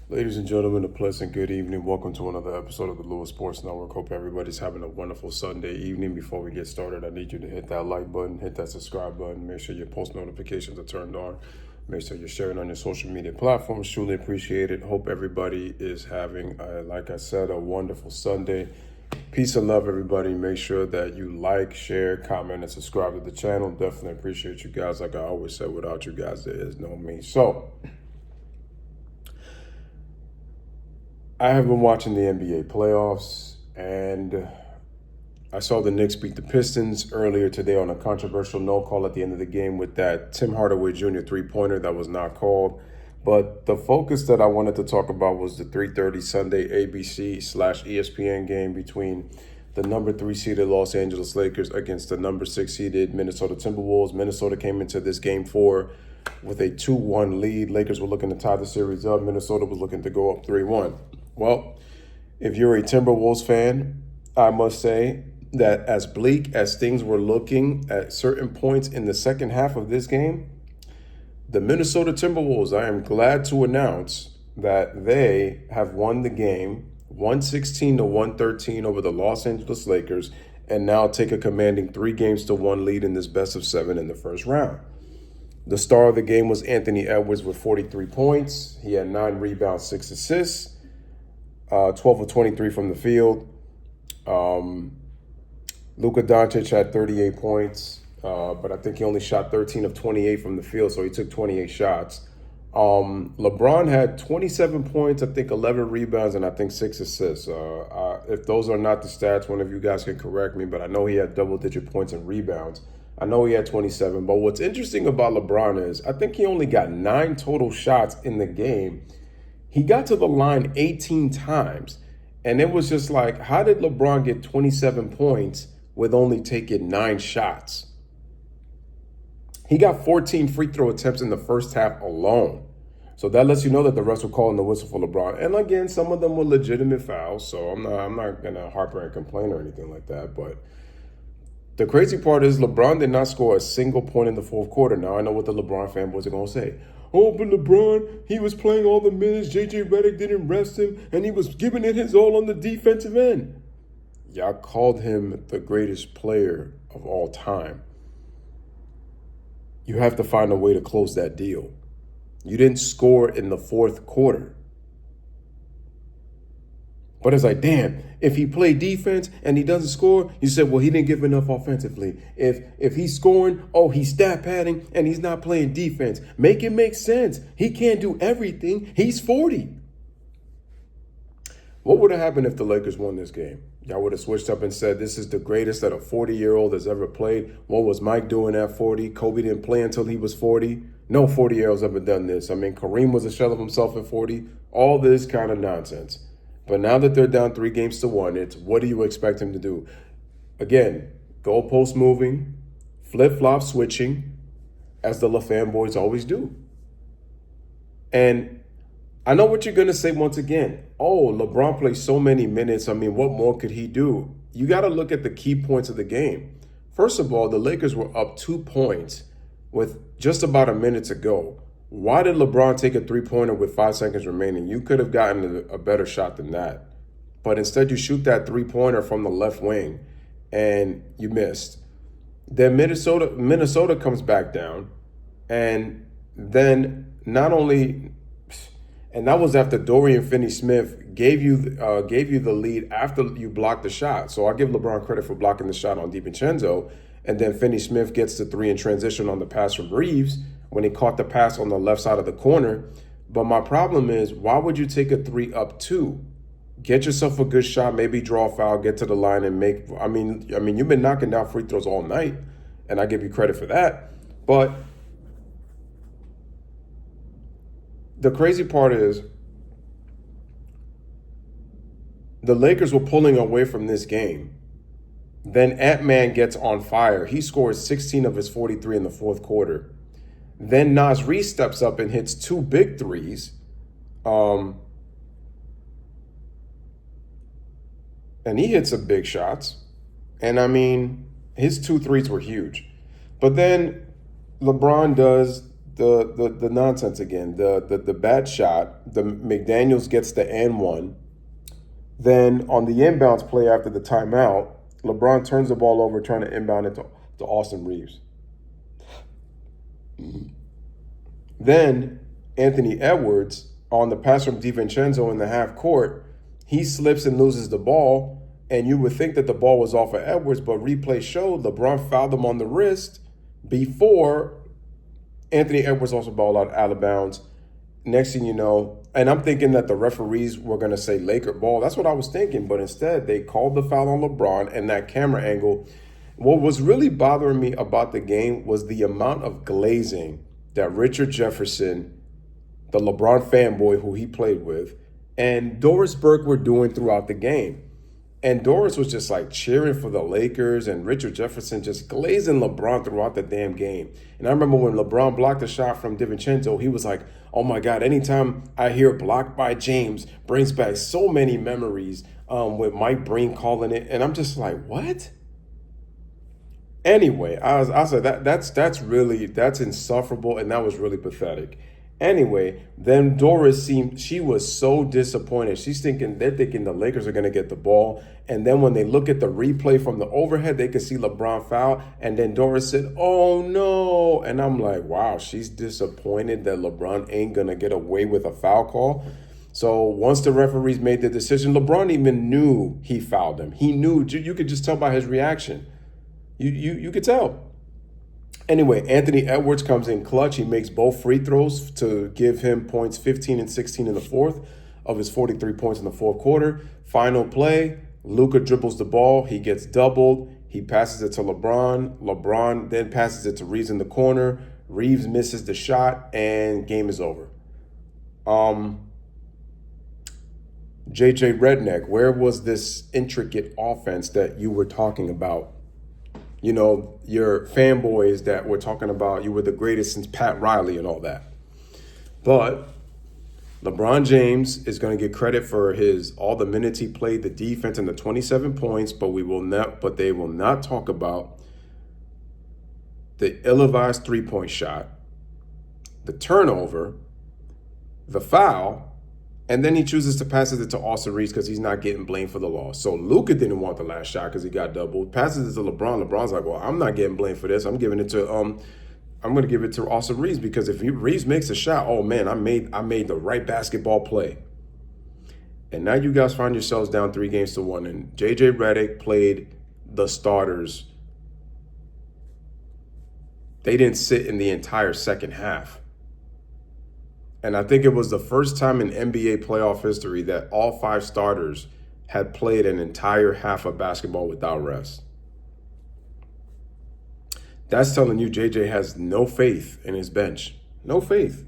Ladies and gentlemen, a pleasant good evening. Welcome to another episode of the Louis Sports Network. Hope everybody's having a wonderful Sunday evening. Before we get started, I need you to hit that like button, hit that subscribe button, make sure your post notifications are turned on. Make sure you're sharing on your social media platforms. Truly appreciate it. Hope everybody is having, like I said, a wonderful Sunday. Peace and love, everybody. Make sure that you like, share, comment, and subscribe to the channel. Definitely appreciate you guys. Like I always said, without you guys, there is no me. So, I have been watching the NBA playoffs, and I saw the Knicks beat the Pistons earlier today on a controversial no call at the end of the game with that Tim Hardaway Jr. three-pointer that was not called. But the focus that I wanted to talk about was the 3:30 Sunday ABC/ESPN game between the number 3 seeded Los Angeles Lakers against the number 6 seeded Minnesota Timberwolves. Minnesota came into this game 4 with a 2-1 lead. Lakers were looking to tie the series up. Minnesota was looking to go up 3-1. Well, if you're a Timberwolves fan, I must say that as bleak as things were looking at certain points in the second half of this game, the Minnesota Timberwolves, I am glad to announce that they have won the game 116-113 over the Los Angeles Lakers and now take a commanding 3-1 lead in this best of 7 in the first round. The star of the game was Anthony Edwards with 43 points. He had 9 rebounds, 6 assists. 12 of 23 from the field. Luka Doncic had 38 points, but I think he only shot 13 of 28 from the field, so he took 28 shots. LeBron had 27 points, I think 11 rebounds, and I think 6 assists. If those are not the stats, one of you guys can correct me, but I know he had double-digit points and rebounds. I know he had 27, but what's interesting about LeBron is I think he only got 9 total shots in the game. He got to the line 18 times, and it was just like, how did LeBron get 27 points with only taking 9 shots? He got 14 free throw attempts in the first half alone. So that lets you know that the refs were calling the whistle for LeBron. And again, some of them were legitimate fouls, so I'm not going to harper and complain or anything like that. But the crazy part is LeBron did not score a single point in the fourth quarter. Now, I know what the LeBron fanboys are going to say. Oh, but LeBron, he was playing all the minutes. J.J. Redick didn't rest him, and he was giving it his all on the defensive end. Y'all called him the greatest player of all time. You have to find a way to close that deal. You didn't score in the fourth quarter. But it's like, damn, if he played defense and he doesn't score, you said, well, he didn't give enough offensively. If he's scoring, oh, he's stat padding and he's not playing defense. Make it make sense. He can't do everything. He's 40. What would have happened if the Lakers won this game? Y'all would have switched up and said, this is the greatest that a 40-year-old has ever played. What was Mike doing at 40? Kobe didn't play until he was 40. No 40-year-old's ever done this. I mean, Kareem was a shell of himself at 40. All this kind of nonsense. But now that they're down 3-1, it's what do you expect him to do? Again, goalpost moving, flip-flop switching, as the fanboys always do. And I know what you're going to say once again. Oh, LeBron plays so many minutes. I mean, what more could he do? You got to look at the key points of the game. First of all, the Lakers were up 2 points with just about a minute to go. Why did LeBron take a three-pointer with 5 seconds remaining? You could have gotten a better shot than that. But instead, you shoot that three-pointer from the left wing, and you missed. Then Minnesota comes back down, and then not only, and that was after Dorian Finney-Smith gave you the lead after you blocked the shot. So I give LeBron credit for blocking the shot on DiVincenzo, and then Finney-Smith gets the 3 in transition on the pass from Reeves when he caught the pass on the left side of the corner. But my problem is, why would you take a 3 up 2? Get yourself a good shot, maybe draw a foul, get to the line and make, I mean, you've been knocking down free throws all night, and I give you credit for that. But the crazy part is the Lakers were pulling away from this game. Then Ant-Man gets on fire. He scores 16 of his 43 in the fourth quarter. Then Nas Reed steps up and hits 2 big threes. And he hit some big shots. And I mean, his 2 threes were huge. But then LeBron does the nonsense again. The bad shot. The McDaniels gets the and one. Then on the inbounds play after the timeout, LeBron turns the ball over trying to inbound it to Austin Reeves. Then Anthony Edwards on the pass from DiVincenzo in the half court, he slips and loses the ball. And you would think that the ball was off of Edwards, but replay showed LeBron fouled him on the wrist before Anthony Edwards also ball out of bounds. Next thing you know, and I'm thinking that the referees were going to say Laker ball. That's what I was thinking. But instead, they called the foul on LeBron and that camera angle. What was really bothering me about the game was the amount of glazing that Richard Jefferson, the LeBron fanboy who he played with, and Doris Burke were doing throughout the game. And Doris was just like cheering for the Lakers and Richard Jefferson just glazing LeBron throughout the damn game. And I remember when LeBron blocked a shot from DiVincenzo, he was like, oh my God, anytime I hear blocked by James brings back so many memories with Mike Breen calling it. And I'm just like, what? Anyway, I said that's insufferable, and that was really pathetic. Anyway, then Doris she was so disappointed. They're thinking the Lakers are going to get the ball. And then when they look at the replay from the overhead, they can see LeBron foul. And then Doris said, oh no. And I'm like, wow, she's disappointed that LeBron ain't going to get away with a foul call. So once the referees made the decision, LeBron even knew he fouled him. He knew, you could just tell by his reaction. You could tell. Anyway, Anthony Edwards comes in clutch. He makes both free throws to give him points 15 and 16 in the fourth of his 43 points in the fourth quarter. Final play, Luka dribbles the ball. He gets doubled. He passes it to LeBron. LeBron then passes it to Reeves in the corner. Reeves misses the shot, and game is over. JJ Redneck, where was this intricate offense that you were talking about? You know, your fanboys that were talking about you were the greatest since Pat Riley and all that. But LeBron James is going to get credit for all the minutes he played, the defense, and the 27 points. But they will not talk about the ill-advised three-point shot, the turnover, the foul. And then he chooses to pass it to Austin Reeves because he's not getting blamed for the loss. So Luka didn't want the last shot because he got doubled. Passes it to LeBron. LeBron's like, well, I'm not getting blamed for this. I'm going to give it to Austin Reeves because if Reeves makes a shot, oh man, I made the right basketball play. And now you guys find yourselves down 3-1. And JJ Redick played the starters. They didn't sit in the entire second half. And I think it was the first time in NBA playoff history that all 5 starters had played an entire half of basketball without rest. That's telling you JJ has no faith in his bench. No faith.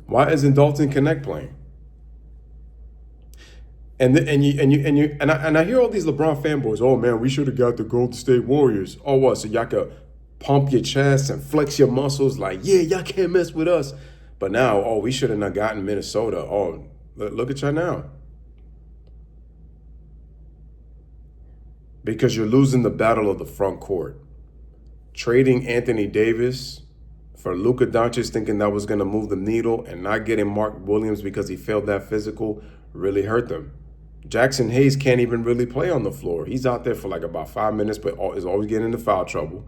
Why isn't Dalton Connect playing? And I hear all these LeBron fanboys, oh man, we should have got the Golden State Warriors. Oh what? So y'all could pump your chest and flex your muscles like, yeah, y'all can't mess with us. But now, oh, we should have not gotten Minnesota. Oh, look at y'all now. Because you're losing the battle of the front court. Trading Anthony Davis for Luka Doncic, thinking that was going to move the needle, and not getting Mark Williams because he failed that physical really hurt them. Jackson Hayes can't even really play on the floor. He's out there for like about 5 minutes, but is always getting into foul trouble.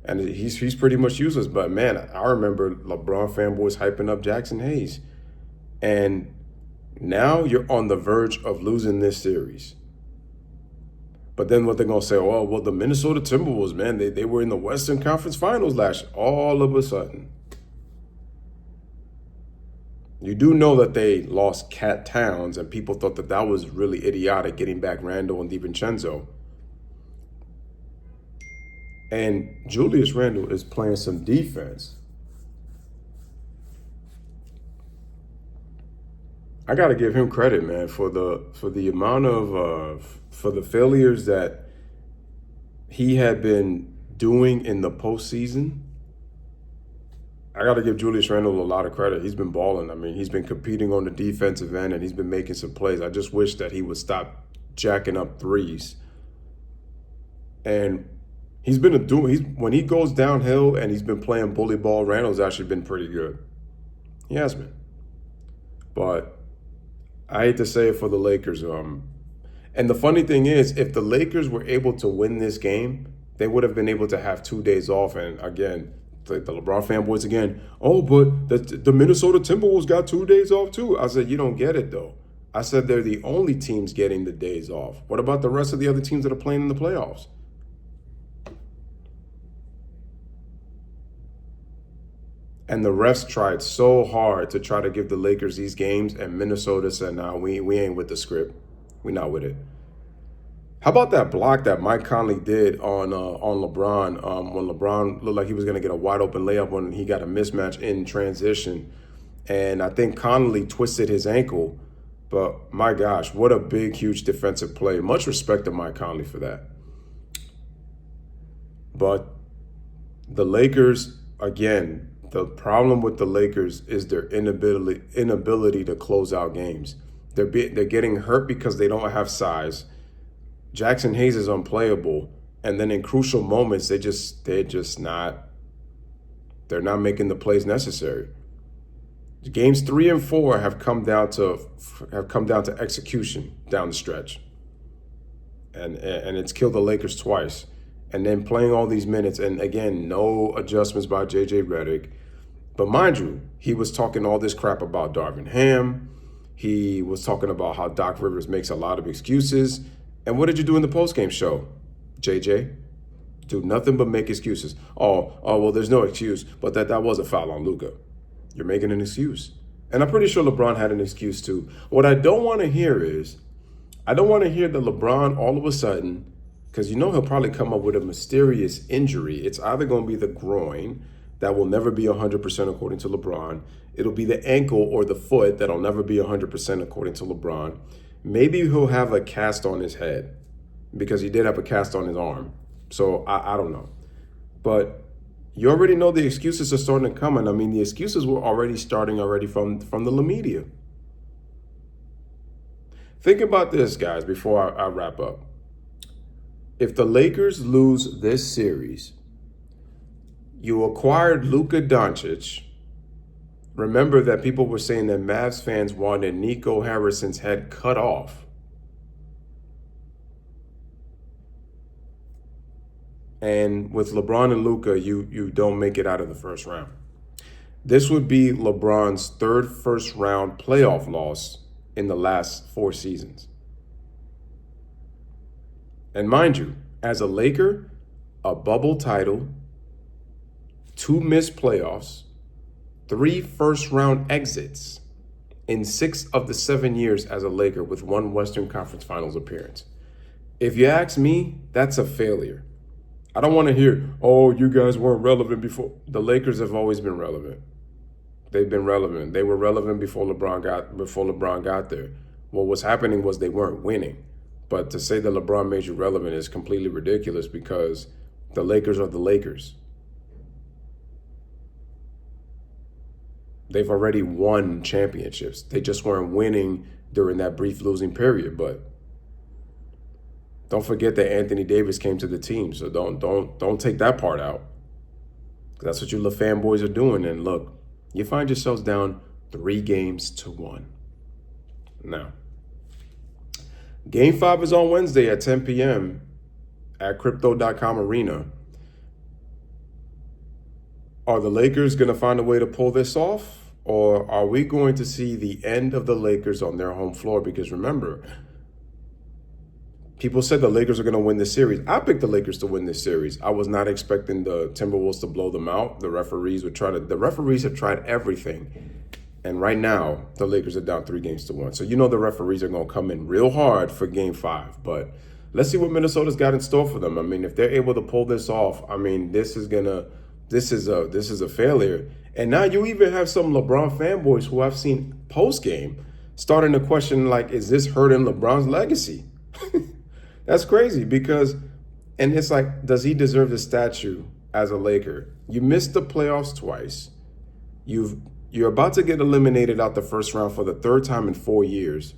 And he's pretty much useless. But, man, I remember LeBron fanboys hyping up Jackson Hayes. And now you're on the verge of losing this series. But then what they're going to say, oh, well, the Minnesota Timberwolves, man, they were in the Western Conference Finals last year. All of a sudden. You do know that they lost Cat Towns, and people thought that was really idiotic, getting back Randle and DiVincenzo. And Julius Randle is playing some defense. I got to give him credit, man, for the amount of for the failures that he had been doing in the postseason. I got to give Julius Randle a lot of credit. He's been balling. I mean, he's been competing on the defensive end, and he's been making some plays. I just wish that he would stop jacking up threes. And He's been when he goes downhill and he's been playing bully ball, Randall's actually been pretty good. He has been. But I hate to say it for the Lakers. And the funny thing is, if the Lakers were able to win this game, they would have been able to have 2 days off. And again, the LeBron fanboys again, oh, but the Minnesota Timberwolves got 2 days off too. I said, you don't get it though. I said they're the only teams getting the days off. What about the rest of the other teams that are playing in the playoffs? And the refs tried so hard to try to give the Lakers these games, and Minnesota said, nah, we ain't with the script. We not with it. How about that block that Mike Conley did on LeBron when LeBron looked like he was going to get a wide open layup when he got a mismatch in transition? And I think Conley twisted his ankle. But my gosh, what a big, huge defensive play. Much respect to Mike Conley for that. But the Lakers, again, the problem with the Lakers is their inability to close out games. They're getting hurt because they don't have size. Jackson Hayes is unplayable, and then in crucial moments, they're not making the plays necessary. Games 3 and 4 have come down to execution down the stretch, and it's killed the Lakers twice. And then playing all these minutes, and again, no adjustments by J.J. Redick. But mind you, he was talking all this crap about Darvin Ham. He was talking about how Doc Rivers makes a lot of excuses. And what did you do in the postgame show, JJ? Do nothing but make excuses. Oh, well, there's no excuse, but that was a foul on Luka. You're making an excuse. And I'm pretty sure LeBron had an excuse too. What I don't want to hear is, I don't want to hear that LeBron all of a sudden, because you know he'll probably come up with a mysterious injury. It's either going to be the groin that will never be 100% according to LeBron. It'll be the ankle or the foot that'll never be 100% according to LeBron. Maybe he'll have a cast on his head because he did have a cast on his arm. So I don't know. But you already know the excuses are starting to come. And I mean, the excuses were already starting from the media. Think about this, guys, before I wrap up. If the Lakers lose this series, you acquired Luka Doncic. Remember that people were saying that Mavs fans wanted Nico Harrison's head cut off. And with LeBron and Luka, you don't make it out of the first round. This would be LeBron's third first-round playoff loss in the last 4 seasons. And mind you, as a Laker, a bubble title, 2 missed playoffs, 3 first-round exits in 6 of the 7 years as a Laker with 1 Western Conference Finals appearance. If you ask me, that's a failure. I don't want to hear, oh, you guys weren't relevant before. The Lakers have always been relevant. They've been relevant. They were relevant before LeBron got there. What was happening was they weren't winning. But to say that LeBron made you relevant is completely ridiculous because the Lakers are the Lakers. They've already won championships. They just weren't winning during that brief losing period. But don't forget that Anthony Davis came to the team. So don't take that part out. That's what you little fanboys are doing. And look, you find yourselves down 3-1. Now, Game 5 is on Wednesday at 10 p.m. at Crypto.com Arena. Are the Lakers going to find a way to pull this off? Or are we going to see the end of the Lakers on their home floor? Because remember, people said the Lakers are going to win this series. I picked the Lakers to win this series. I was not expecting the Timberwolves to blow them out. The referees have tried everything. And right now, the Lakers are down 3-1. So you know the referees are going to come in real hard for Game 5. But let's see what Minnesota's got in store for them. I mean, if they're able to pull this off, I mean, this is a failure. And now you even have some LeBron fanboys who I've seen post-game starting to question, like, is this hurting LeBron's legacy? That's crazy because, and it's like, does he deserve the statue as a Laker? You missed the playoffs twice. You're about to get eliminated out the first round for the 3rd time in 4 years.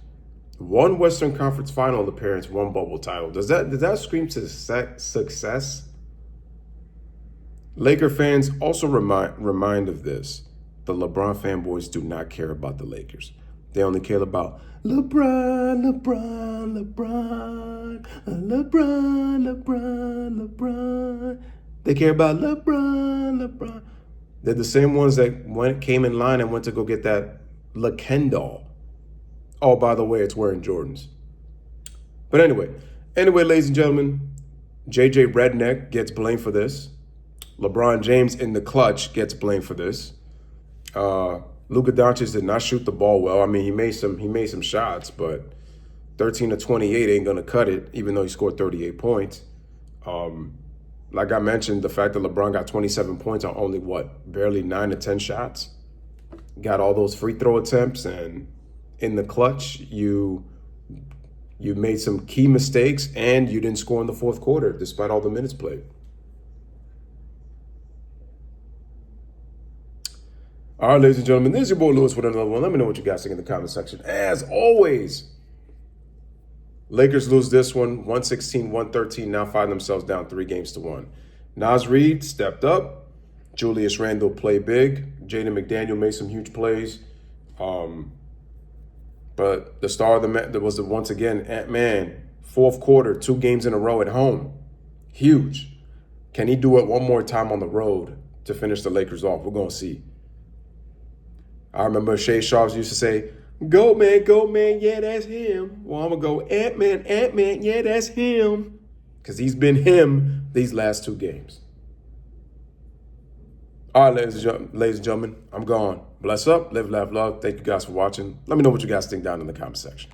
1 Western Conference Final appearance, 1 bubble title. Does that scream success? Laker fans also remind of this. The LeBron fanboys do not care about the Lakers. They only care about LeBron, LeBron, LeBron, LeBron, LeBron, LeBron. They care about LeBron, LeBron. They're the same ones that came in line and went to go get that LeKen doll. Oh, by the way, it's wearing Jordans. But anyway, ladies and gentlemen, JJ Redneck gets blamed for this. LeBron James in the clutch gets blamed for this. Luka Doncic did not shoot the ball well. I mean, he made some shots, but 13 to 28 ain't gonna cut it, even though he scored 38 points. Like I mentioned, the fact that LeBron got 27 points on only barely 9 to 10 shots, got all those free throw attempts, and in the clutch, you made some key mistakes and you didn't score in the fourth quarter despite all the minutes played. All right, ladies and gentlemen, this is your boy Louis with another one. Let me know what you guys think in the comment section. As always, Lakers lose this one, 116-113, now find themselves down 3-1. Naz Reid stepped up. Julius Randle played big. Jaden McDaniel made some huge plays. But the star of the match was once again Ant-Man. Fourth quarter, 2 games in a row at home. Huge. Can he do it one more time on the road to finish the Lakers off? We're going to see. I remember Shay Sharps used to say, go man, yeah, that's him. Well, I'm going to go Ant-Man, yeah, that's him. Because he's been him these last 2 games. All right, ladies and gentlemen, I'm gone. Bless up, live, laugh, love. Thank you guys for watching. Let me know what you guys think down in the comment section.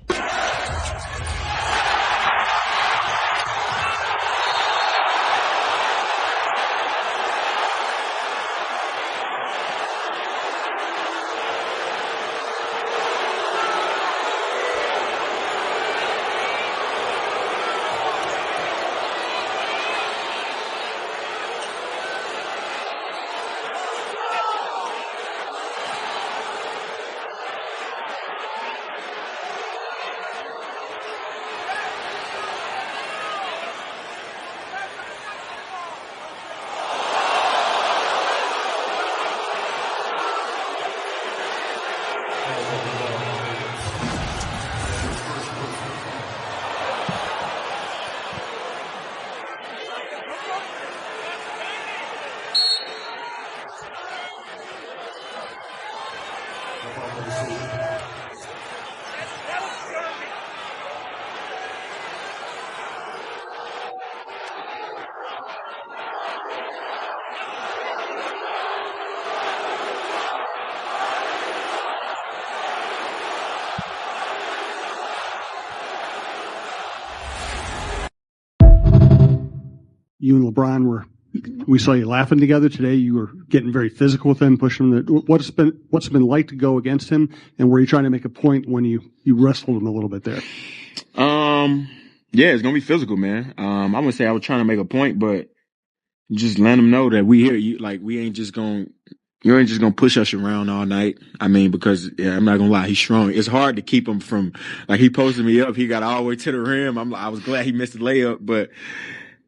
You and LeBron we saw you laughing together today. You were getting very physical with him, pushing him. What's it been like to go against him, and were you trying to make a point when you wrestled him a little bit there? Yeah, it's gonna be physical, man. I wouldn't say I was trying to make a point, but just let him know that we here. You ain't just gonna push us around all night. I mean, because I'm not gonna lie, he's strong. It's hard to keep him from, like, he posted me up. He got all the way to the rim. I was glad he missed the layup, but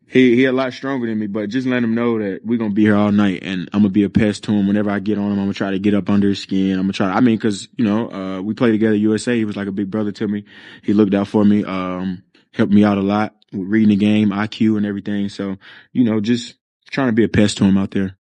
he a lot stronger than me. But just let him know that we're gonna be here all night, and I'm gonna be a pest to him. Whenever I get on him, I'm gonna try to get up under his skin. I'm gonna try. I mean, because we played together at USA. He was like a big brother to me. He looked out for me. Helped me out a lot with reading the game, IQ, and everything. So just trying to be a pest to him out there.